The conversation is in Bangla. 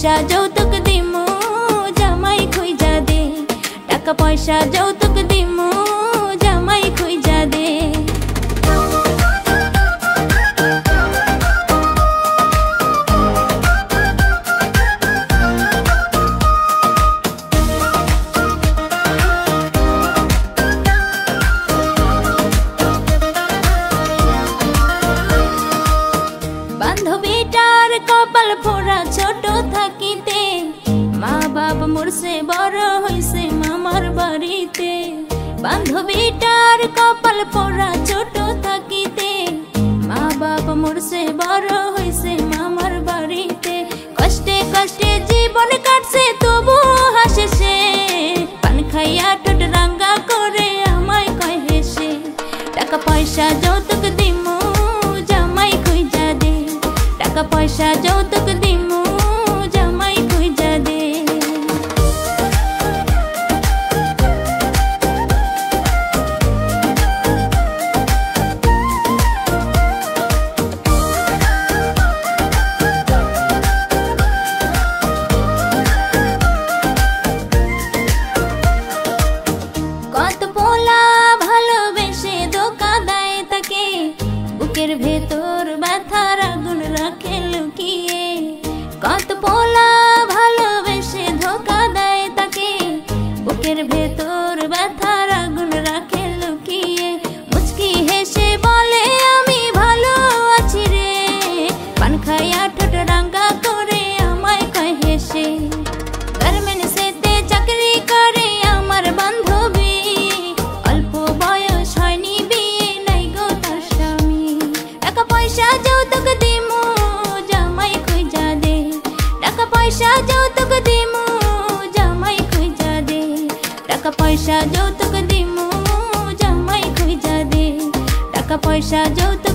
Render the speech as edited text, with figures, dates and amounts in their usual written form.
পয়সা যৌতুক দিমু জামাই খুঁজা দে, টাকা পয়সা যৌতুক দিমু জামাই খুঁজা দে। বান্ধবীটার কপাল পোড়া ছোট থাকিতে, মা বাপ মোরসে বড় হইছে মামার বাড়িতে। বান্ধবীটার কপাল পোড়া ছোট থাকিতে, মা বাপ মোরসে বড় হইছে মামার বাড়িতে। কষ্টে কষ্টে জীবন কাটছে তবু হাসে সে, পান খাইয়া ঠোঁট রাঙ্গা করে আমায় কয় হেসে। টাকা পয়সা যৌতুক দিমু জামাই খুঁজা দে, টাকা পয়সা যৌতুক দিমু জামাই খুঁজা দে। কত পোলা ভালোবেসে ধোঁকা দেয় তাকে, বুকের ভেতর ব্যথার আগুন রাখে লুকিয়ে। কত পোলা ভালোবেসে ধোঁকা দেয় তাকে, বুকের ভেতর ব্যথার আগুন রাখে লুকিয়ে। মুচকি হেসে বলে আমি ভালো আছি রে, পান খাইয়া ঠোঁট রাঙ্গা করে আমায় কয় হেসে। গার্মেন্টসেতে চাকরি করে আমার বান্ধবী, অল্প বয়স হয়নি বিয়ে নাই গো তার স্বামী। টাকা পয়সা যৌতুক দিমু জামাই খুঁজা দে, টাকা পয়সা যৌতুক দিমু জামাই খুঁজা দে, টাকা পয়সা যৌতুক দিমু জামাই খুঁজা দে, টাকা পয়সা যৌতুক